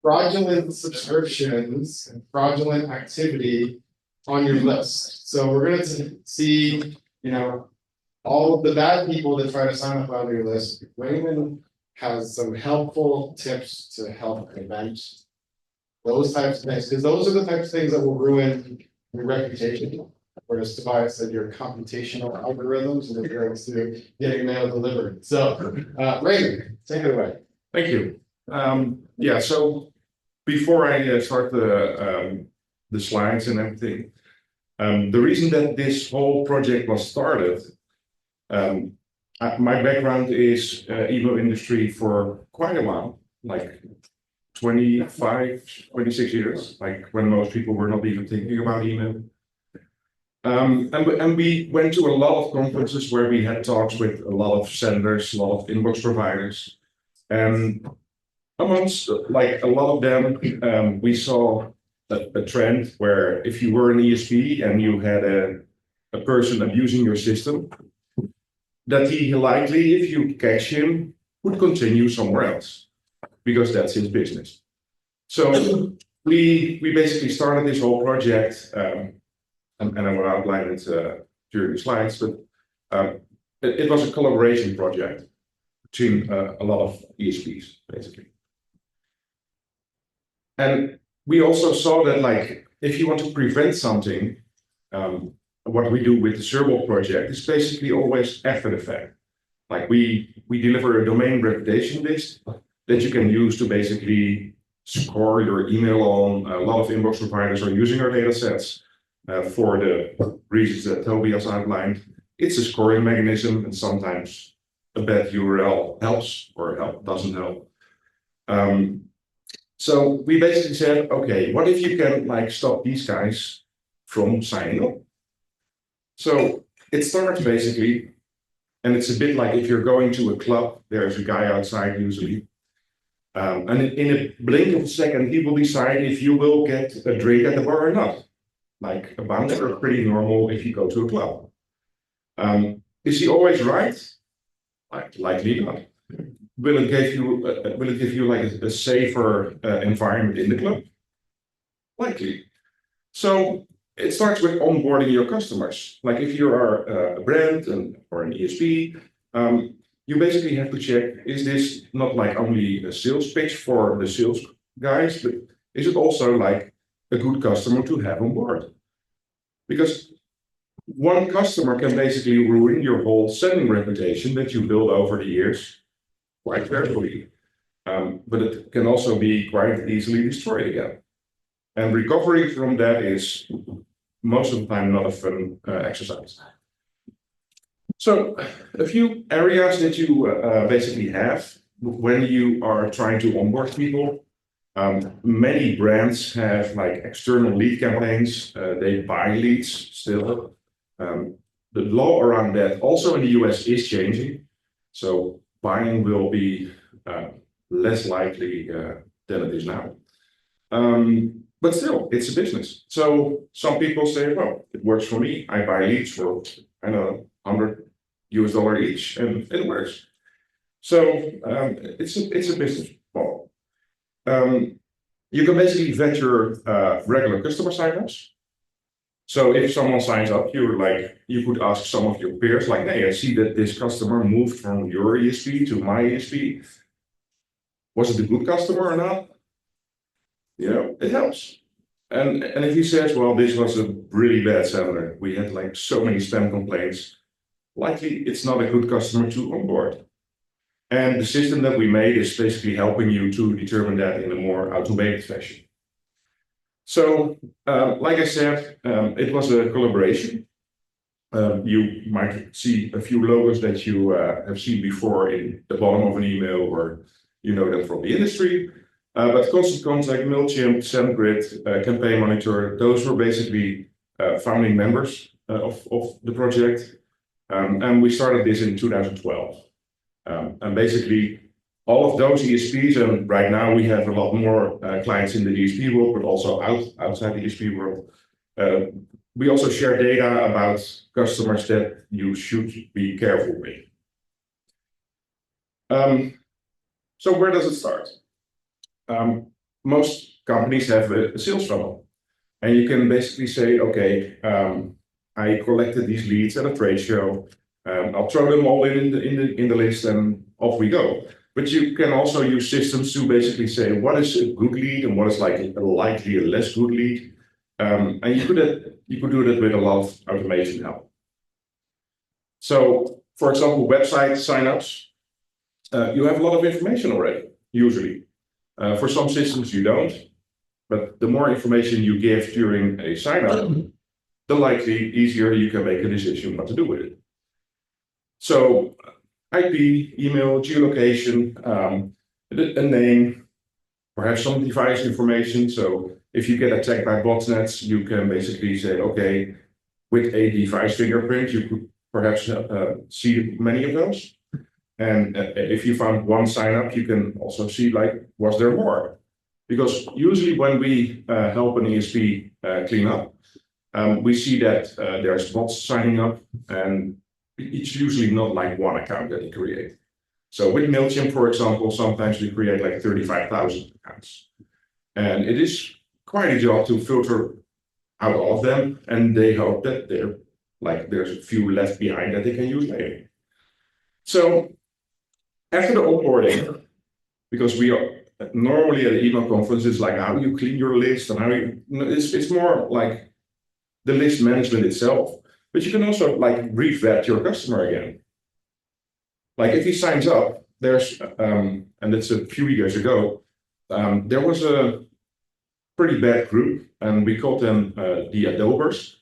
fraudulent subscriptions and fraudulent activity on your list. So we're going to see, all of the bad people that try to sign up on your list. Raymond has some helpful tips to help prevent those types of things, because those are the types of things that will ruin your reputation. Whereas Tobias said your computational algorithms and regards to getting mail delivered. So, Raymond, take it away. Thank you. So before I start the slides and everything, the reason that this whole project was started, my background is email industry for quite a while, like 25, 26 years, like when most people were not even thinking about email. And we went to a lot of conferences where we had talks with a lot of senders, a lot of inbox providers. And amongst like a lot of them, we saw a trend where if you were an ESP and you had a person abusing your system, that he likely, if you catch him, would continue somewhere else because that's his business. So we basically started this whole project, and I will outline it during the slides, but it was a collaboration project between a lot of ESPs, basically. And we also saw that, like, if you want to prevent something, what we do with the SURBL project is basically always after the fact. Like we deliver a domain reputation list that you can use to basically score your email on. A lot of inbox providers are using our data sets for the reasons that Toby has outlined. It's a scoring mechanism, and sometimes a bad URL helps or doesn't help. So we basically said, okay, what if you can like stop these guys from signing up? So it starts basically, and it's a bit like if you're going to a club, there's a guy outside usually. And in a blink of a second, he will decide if you will get a drink at the bar or not. Like a bouncer is pretty normal if you go to a club. Is he always right? Likely not. Will it give you like a safer environment in the club? Likely. So it starts with onboarding your customers. Like if you are a brand or an ESP, you basically have to check, is this not like only a sales pitch for the sales guys, but is it also like a good customer to have on board? Because one customer can basically ruin your whole sending reputation that you build over the years quite carefully. But it can also be quite easily destroyed again. And recovery from that is most of the time not a fun exercise. So a few areas that you basically have when you are trying to onboard people. Many brands have like external lead campaigns. They buy leads still. The law around that also in the US is changing. So buying will be less likely than it is now. But still, it's a business. So some people say, well, it works for me. I buy leads for, I don't know, $100 each, and it works. So it's a business model. You can basically vet your regular customer signups. So if someone signs up, you could ask some of your peers, like, hey, I see that this customer moved from your ESP to my ESP. Was it a good customer or not? It helps. And if he says, well, this was a really bad sender, we had like so many spam complaints, likely it's not a good customer to onboard. And the system that we made is basically helping you to determine that in a more automated fashion. So, like I said, it was a collaboration. You might see a few logos that you have seen before in the bottom of an email, or you know them from the industry. But Constant Contact, MailChimp, SendGrid, Campaign Monitor, those were basically founding members of the project. And we started this in 2012. And basically, all of those ESPs, and right now we have a lot more clients in the ESP world, but also outside the ESP world. We also share data about customers that you should be careful with. So where does it start? most companies have a sales funnel, and you can basically say, okay, I collected these leads at a trade show. I'll throw them all in the list, and off we go. But you can also use systems to basically say what is a good lead and what is like a likely a less good lead. And you could do that with a lot of automation help. So, for example, website signups, you have a lot of information already, usually. For some systems you don't, but the more information you give during a sign-up, the likely easier you can make a decision what to do with it. So IP, email, geolocation, a name, perhaps some device information. So if you get attacked by botnets, you can basically say, okay, with a device fingerprint, you could perhaps see many of those. And if you found one sign-up, you can also see, like, was there more? Because usually when we help an ESP clean up, we see that there's bots signing up, and it's usually not like one account that you create. So with MailChimp, for example, sometimes we create like 35,000 accounts. And it is quite a job to filter out all of them, and they hope that there's a few left behind that they can use later. So after the onboarding, because we are normally at an email conference, it's like how you clean your list and how you, it's more like the list management itself. But you can also like re-vet your customer again. Like if he signs up, there's, and it's a few years ago, there was a pretty bad group, and we called them the Adobers,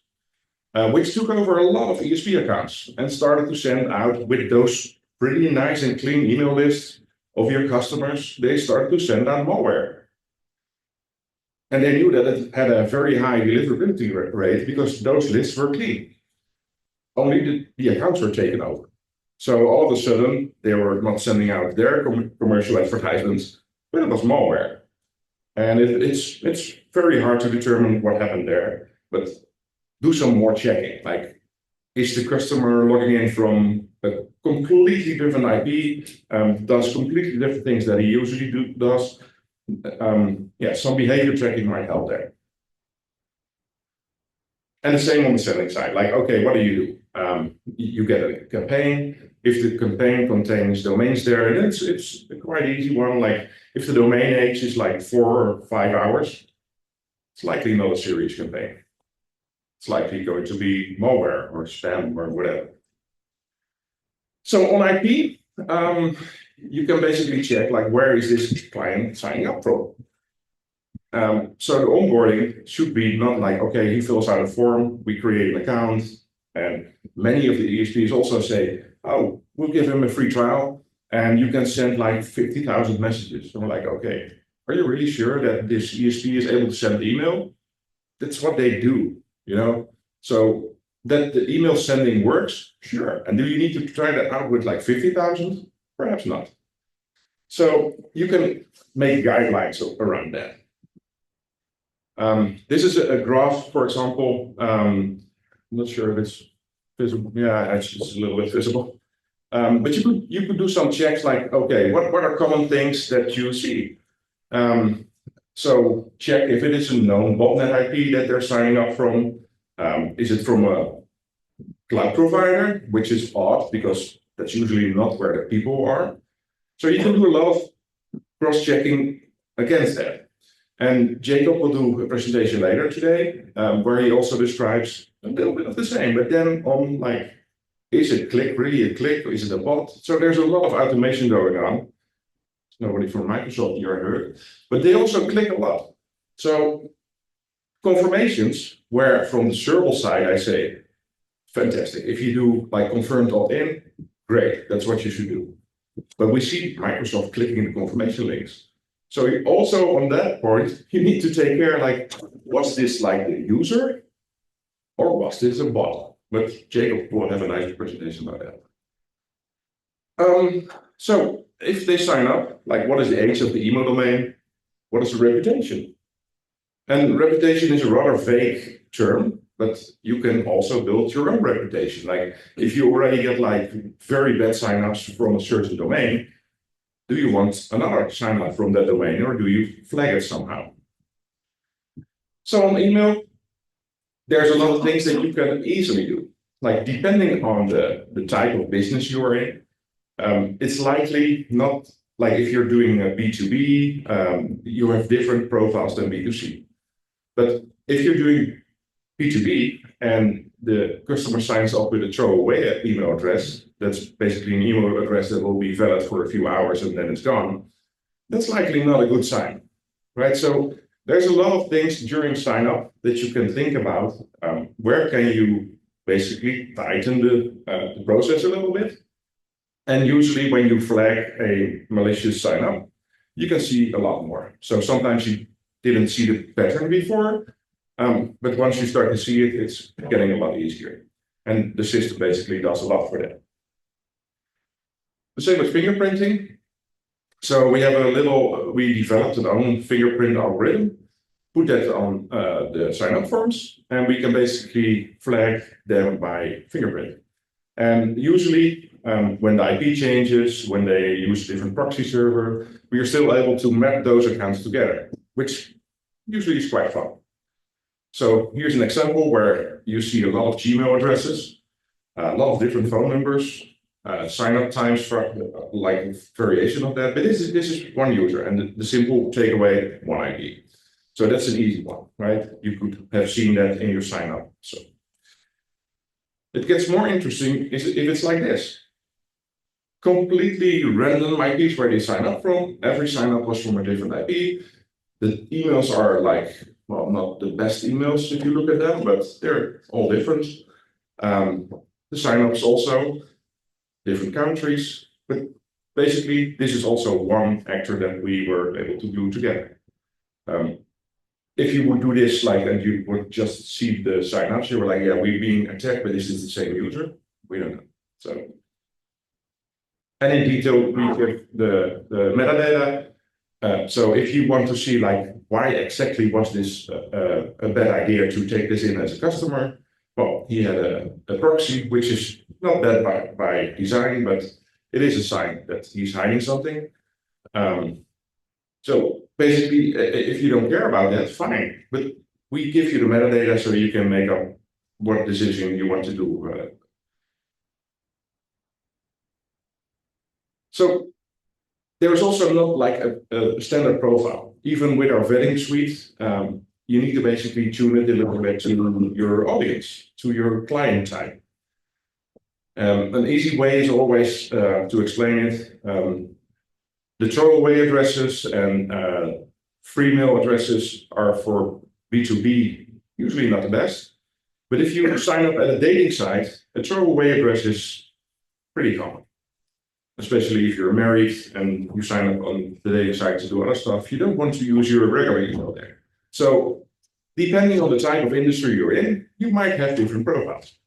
which took over a lot of ESP accounts and started to send out with those pretty nice and clean email lists of your customers. They started to send out malware. And they knew that it had a very high deliverability rate because those lists were clean. Only the accounts were taken over. So all of a sudden, they were not sending out their commercial advertisements, but it was malware. And it's very hard to determine what happened there, but do some more checking. Like, is the customer logging in from a completely different IP, does completely different things that he usually does? Yeah, some behavior tracking might help there. And the same on the selling side. Like, okay, what do? You get a campaign. If the campaign contains domains there, and it's a quite easy one. Like if the domain age is like 4 or 5 hours, it's likely not a serious campaign. It's likely going to be malware or spam or whatever. So on IP, you can basically check like where is this client signing up from. So the onboarding should be not like, okay, he fills out a form, we create an account, and many of the ESPs also say, oh, we'll give him a free trial, and you can send like 50,000 messages. So we're like, okay, are you really sure that this ESP is able to send email? That's what they do, you know? So that the email sending works, sure. And do you need to try that out with like 50,000? Perhaps not. So you can make guidelines around that. This is a graph, for example. I'm not sure if it's visible. Yeah, it's a little bit visible. But you could do some checks like, okay, what are common things that you see? So check if it is a known botnet IP that they're signing up from. Is it from a cloud provider, which is odd because that's usually not where the people are. So you can do a lot of cross-checking against that. And Jacob will do a presentation later today, where he also describes a little bit of the same, but then on like, is it click really a click, or is it a bot? So there's a lot of automation going on. Nobody from Microsoft you heard, but they also click a lot. So confirmations, where from the SURBL side I say, fantastic. If you do like confirmed opt-in, great, that's what you should do. But we see Microsoft clicking the confirmation links. So also on that point, you need to take care, like, was this like the user or was this a bot? But Jacob will have a nice presentation about that. So if they sign up, like what is the age of the email domain? What is the reputation? And reputation is a rather vague term, but you can also build your own reputation. Like if you already get like very bad signups from a certain domain, do you want another sign up from that domain, or do you flag it somehow? So on email, there's a lot of things that you can easily do. Like depending on the type of business you are in, it's likely not like if you're doing a B2B, you have different profiles than B2C. But if you're doing B2B and the customer signs up with a throwaway email address, that's basically an email address that will be valid for a few hours and then it's gone, that's likely not a good sign, right? So there's a lot of things during sign up that you can think about. Where can you basically tighten the process a little bit? And usually when you flag a malicious sign up, you can see a lot more. So sometimes you didn't see the pattern before, but once you start to see it, it's getting a lot easier. And the system basically does a lot for that. The same with fingerprinting. So we developed an own fingerprint algorithm, put that on the sign-up forms, and we can basically flag them by fingerprint. And usually, when the IP changes, when they use a different proxy server, we are still able to map those accounts together, which usually is quite fun. So here's an example where you see a lot of Gmail addresses, a lot of different phone numbers, sign-up times for like variation of that. But this is one user, and the simple takeaway, one ID. So that's an easy one, right? You could have seen that in your sign-up. So it gets more interesting if it's like this. Completely random IPs where they sign up from. Every sign-up was from a different IP. The emails are like, well, not the best emails if you look at them, but they're all different. The sign-ups also, different countries. But basically, this is also one actor that we were able to glue together. If you would do this like, and you would just see the sign-ups, you were like, yeah, we're being attacked, but is this the same user? We don't know. So, and in detail, we give the metadata. So if you want to see like, why exactly was this a bad idea to take this in as a customer? Well, he had a proxy, which is not bad by design, but it is a sign that he's hiding something. So basically, if you don't care about that, fine. But we give you the metadata so you can make up what decision you want to do. So there is also not like a standard profile. Even with our vetting suite, you need to basically tune it a little bit to your audience, to your client type. An easy way is always to explain it. The throwaway addresses and free mail addresses are for B2B, usually not the best. But if you sign up at a dating site, a throwaway address is pretty common. Especially if you're married and you sign up on the dating site to do other stuff, you don't want to use your regular email there. So depending on the type of industry you're in, you might have different profiles.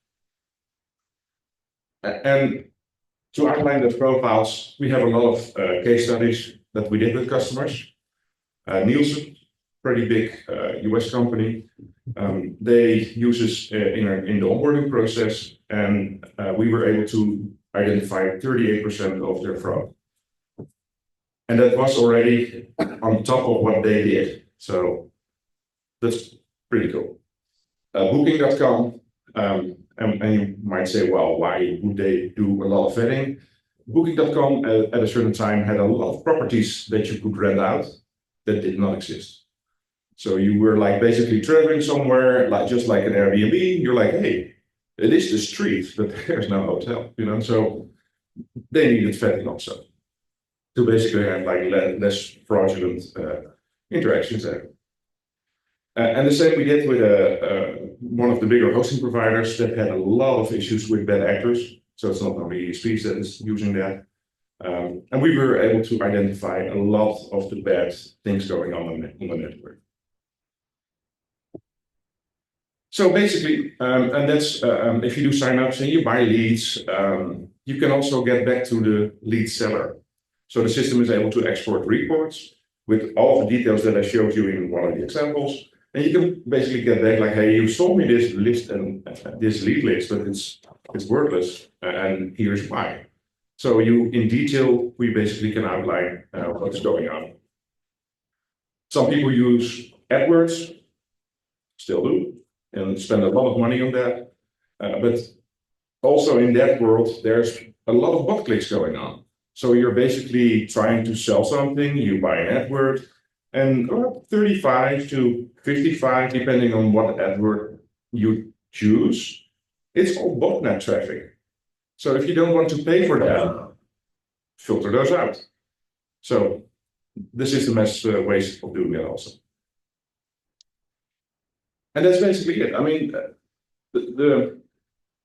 And to outline those profiles, we have a lot of case studies that we did with customers. Nielsen, pretty big US company, they use us in the onboarding process, and we were able to identify 38% of their fraud. And that was already on top of what they did. So that's pretty cool. Booking.com, and you might say, well, why would they do a lot of vetting? Booking.com at a certain time had a lot of properties that you could rent out that did not exist. So you were like basically traveling somewhere, like just like an Airbnb. You're like, hey, it is the street, but there's no hotel, you know. So they needed vetting also to basically have like less fraudulent interactions there. And the same we did with one of the bigger hosting providers that had a lot of issues with bad actors. So it's not only ESPs that is using that. And we were able to identify a lot of the bad things going on the network. So basically, and that's if you do signups and you buy leads, you can also get back to the lead seller. So the system is able to export reports with all the details that I showed you in one of the examples. And you can basically get back like, hey, you sold me this list and this lead list, but it's worthless, and here's why. So in detail, we basically can outline what's going on. Some people use AdWords, still do, and spend a lot of money on that. But also in that world, there's a lot of bot clicks going on. So you're basically trying to sell something, you buy an AdWord, and 35 to 55, depending on what AdWord you choose, it's all botnet traffic. So if you don't want to pay for that, filter those out. So the system has ways of doing that also. And that's basically it. I mean, the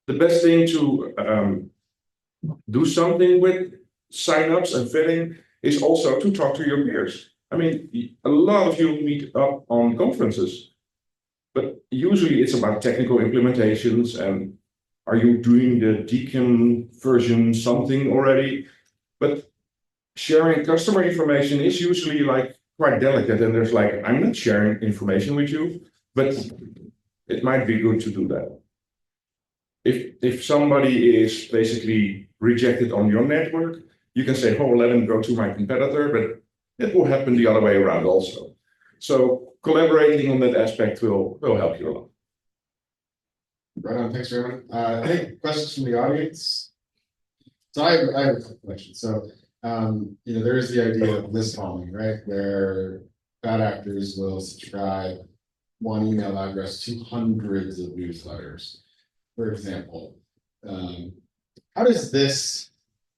best thing to do something with signups and vetting is also to talk to your peers. I mean, a lot of you meet up on conferences, but usually it's about technical implementations and are you doing the Dijkxhoorn version something already? But sharing customer information is usually like quite delicate, and there's like, I'm not sharing information with you, but it might be good to do that. If somebody is basically rejected on your network, you can say, oh, let him go to my competitor, but it will happen the other way around also. So collaborating on that aspect will help you a lot. Right on, thanks, Raymond. I think questions from the audience. So I have a couple questions. So, there is the idea of list bombing, right? Where bad actors will subscribe one email address to hundreds of newsletters, for example. How does this,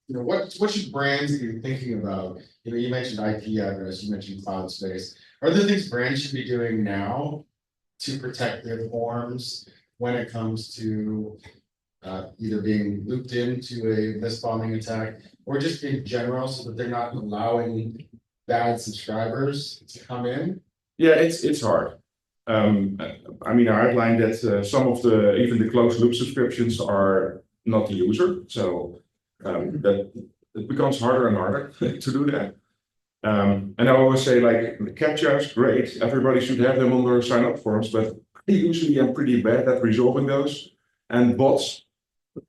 what should brands be thinking about? You mentioned IP address, you mentioned cloud space. Are there things brands should be doing now to protect their forms when it comes to either being looped into a list bombing attack or just in general so that they're not allowing bad subscribers to come in? Yeah, it's hard. I mean, I outlined that some of even the closed loop subscriptions are not the user. So that it becomes harder and harder to do that. And I always say, like, the CAPTCHAs, great. Everybody should have them on their sign up forms, but usually I'm pretty bad at resolving those. And bots,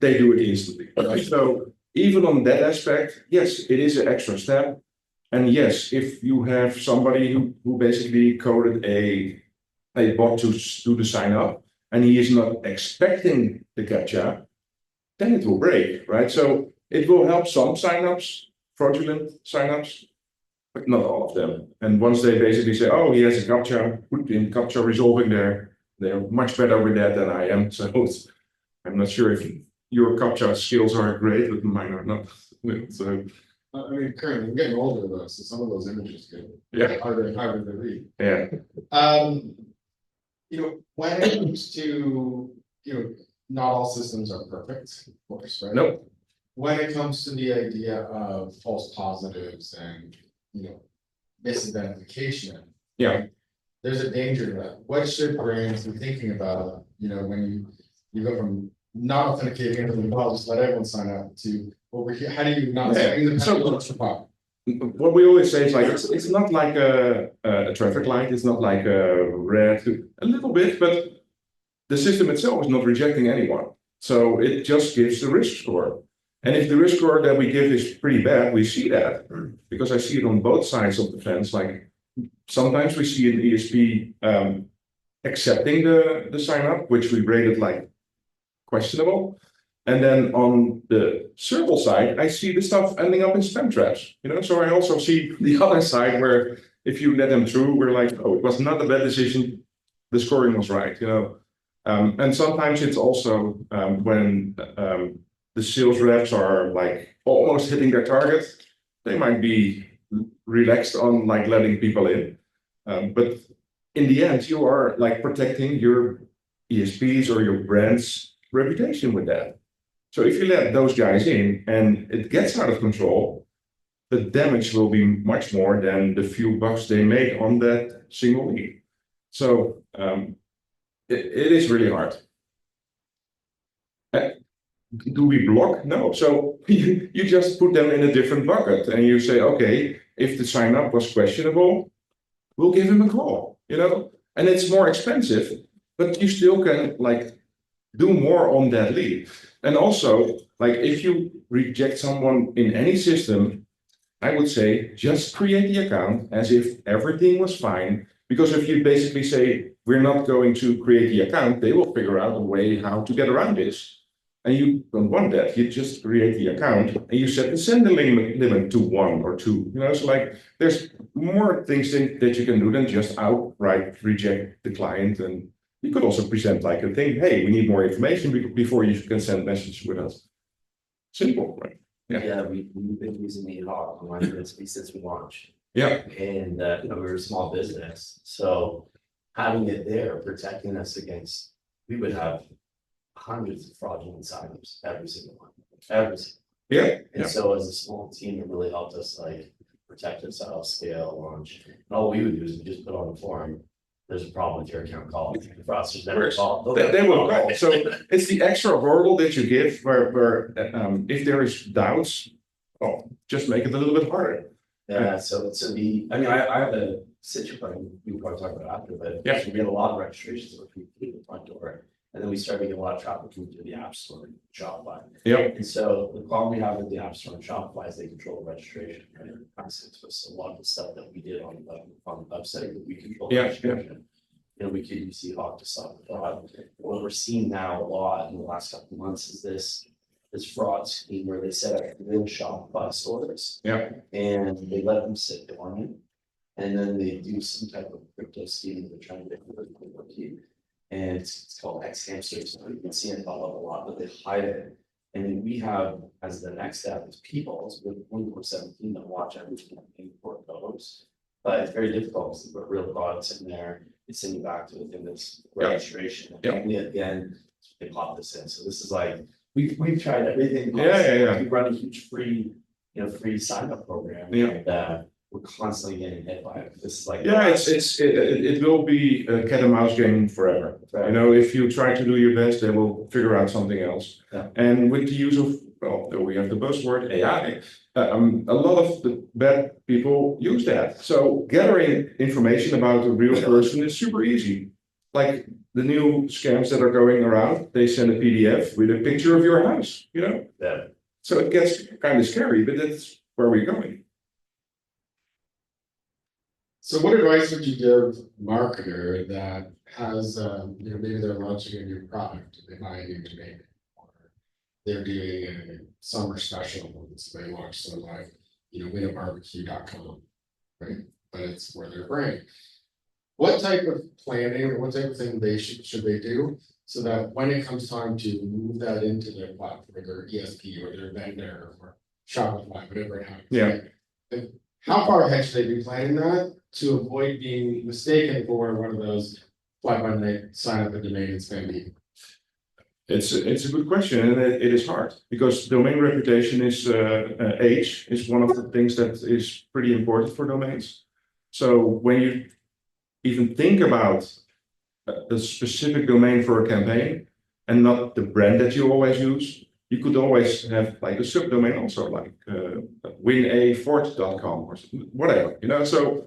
they do it instantly. Right? So even on that aspect, yes, it is an extra step. And yes, if you have somebody who basically coded a bot to do the sign up and he is not expecting the CAPTCHA, then it will break, right? So it will help some signups, fraudulent signups, but not all of them. And once they basically say, oh, he has a CAPTCHA, put in CAPTCHA resolving there, they're much better with that than I am. So I'm not sure if your CAPTCHA skills are great, but mine are not. So I mean, currently I'm getting older though, so some of those images get harder and harder to read. Yeah. When it comes to, not all systems are perfect, of course, right? Nope. When it comes to the idea of false positives and, misidentification, yeah, there's a danger to that. What should brands be thinking about, when you go from not authenticating everything, well, just let everyone sign up to over here? How do you not swing the so what we always say is like it's not like a traffic light, it's not like a red, a little bit, but the system itself is not rejecting anyone. So it just gives the risk score. And if the risk score that we give is pretty bad, we see that because I see it on both sides of the fence. Like sometimes we see an ESP accepting the sign up, which we rated like questionable. And then on the SURBL side, I see the stuff ending up in spam traps. So I also see the other side where if you let them through, we're like, oh, it was not a bad decision. The scoring was right. And sometimes it's also when the sales reps are like almost hitting their target, they might be relaxed on like letting people in. But in the end, you are like protecting your ESPs or your brand's reputation with that. So if you let those guys in and it gets out of control, the damage will be much more than the few bucks they made on that single lead. So it is really hard. Do we block? No. So you just put them in a different bucket and you say, okay, if the sign up was questionable, we'll give him a call, and it's more expensive, but you still can like do more on that lead. And also, like if you reject someone in any system, I would say just create the account as if everything was fine. Because if you basically say, we're not going to create the account, they will figure out a way how to get around this. And you don't want that. You just create the account and you set the sender limit to 1 or 2. So like there's more things that you can do than just outright reject the client. And you could also present like a thing, hey, we need more information before you can send messages with us. Simple, right? Yeah, we've been using the Hawk since we launched. Yeah. And we're a small business, so having it there protecting us against, we would have hundreds of fraudulent signups every single month. Yeah. And so as a small team, it really helped us like protect ourselves, scale, launch. And all we would do is we just put on the forum, there's a problem with your account, call. The fraudsters never call. They will call. So it's the extra hurdle that you give where if there is doubts, just make it a little bit harder. Yeah, so I have a situation we probably talk about after, but we get a lot of registrations which we put in the front door. And then we started getting a lot of traffic coming through the App Store and Shopify. Yep. And so the problem we have with the App Store and Shopify is they control the registration. Right? So a lot of the stuff that we did on the website, we control the registration. We could use the Hawk to stop the fraud. What we're seeing now a lot in the last couple of months is this fraud scheme where they set up real Shopify stores. Yeah. And they let them sit dormant. And then they do some type of crypto scheme. They're trying to get rid of the and it's called X hamsters. So you can see it pop up a lot, but they hide it. And then we have, as the next step, is people with 24/17 that watch every campaign for those. But it's very difficult because there are real products in there. It's sending back to within this registration. And only at the end, they pop this in. So this is like, we've tried everything. Yeah. We run a huge free sign up program. Yeah. And we're constantly getting hit by it. This is like it will be a cat and mouse game forever. Right. If you try to do your best, they will figure out something else. Yeah. And with the use of we have the buzzword AI. A lot of the bad people use that. So gathering information about a real person is super easy. Like the new scams that are going around, they send a PDF with a picture of your house. Yeah. So it gets kind of scary, but that's where we're going. So what advice would you give a marketer that has, maybe they're launching a new product, they buy a new domain, or they're doing a summer special, so they launch some like, winabarbecue.com, right? But it's for their brand. What type of planning or what type of thing should they do so that when it comes time to move that into their platform, their ESP or their vendor or Shopify, whatever it happens? Yeah. Like, how far ahead should they be planning that to avoid being mistaken for one of those fly-by-night sign up a domain and spam? It's a good question, and it is hard because domain reputation is age is one of the things that is pretty important for domains. So when you even think about a specific domain for a campaign and not the brand that you always use, you could always have like a subdomain also, like winafort.com or whatever. So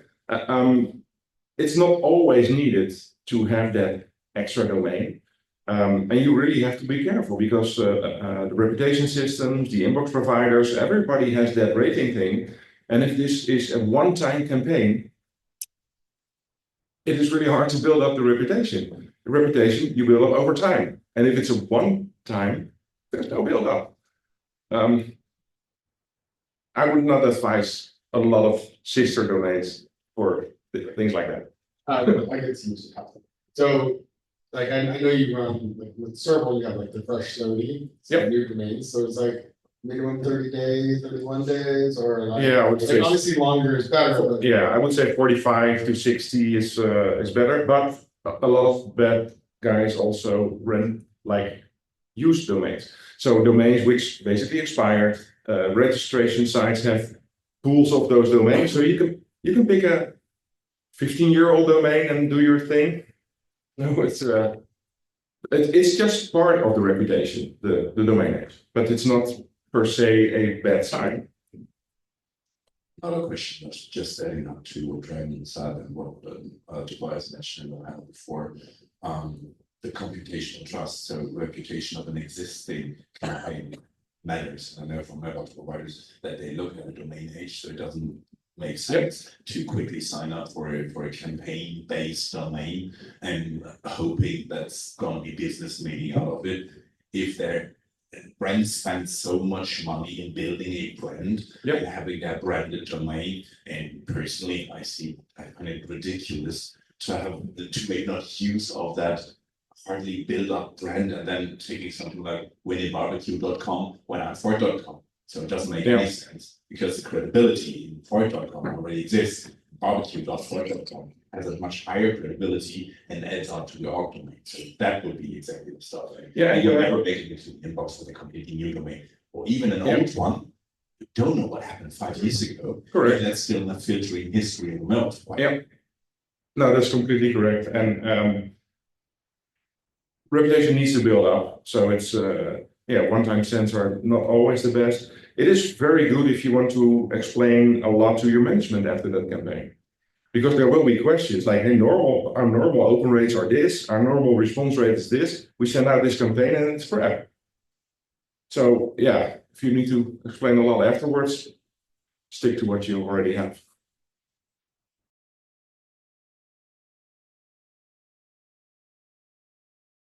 it's not always needed to have that extra domain. And you really have to be careful because the reputation systems, the inbox providers, everybody has that rating thing. And if this is a one-time campaign, it is really hard to build up the reputation. The reputation you build up over time. And if it's a one-time, there's no build-up. I would not advise a lot of sister domains for things like that. I could see you happen. So, like, I know you run with SURBL, you have like the fresh 30 new domains. So it's like minimum 30 days, 31 days, or like, I would say obviously longer is better. But I would say 45 to 60 is better, but a lot of bad guys also run like used domains. So domains which basically expired. Registration sites have pools of those domains, so you can pick a 15-year-old domain and do your thing. No, it's just part of the reputation, the domain name, but it's not per se a bad sign. Another question was just adding up to what Raymond said and what Tobias mentioned before, the computational trust, so reputation of an existing campaign. matters. I know from my other providers that they look at the domain age, so it doesn't make sense to quickly sign up for a campaign-based domain and hoping that's gonna be business meaning out of it. If their brand spends so much money in building a brand Yep. and having that branded domain, and personally, I find it ridiculous to make not use of that hardly build up brand and then taking something like winnybarbecue.com when I'm Ford.com. So it doesn't make any sense because the credibility in Ford.com already exists. Barbecue.ford.com has a much higher credibility and adds on to the org domain. So that would be exactly the stuff. And you're never making it to the inbox with a completely new domain or even an old one. You don't know what happened 5 years ago. Correct. And that's still not filtering history and melt. Yeah. No, that's completely correct. And reputation needs to build up. So it's one-time sends are not always the best. It is very good if you want to explain a lot to your management after that campaign. Because there will be questions like, hey, our normal open rates are this, our normal response rate is this, we send out this campaign and it's crap. So yeah, if you need to explain a lot afterwards, stick to what you already have.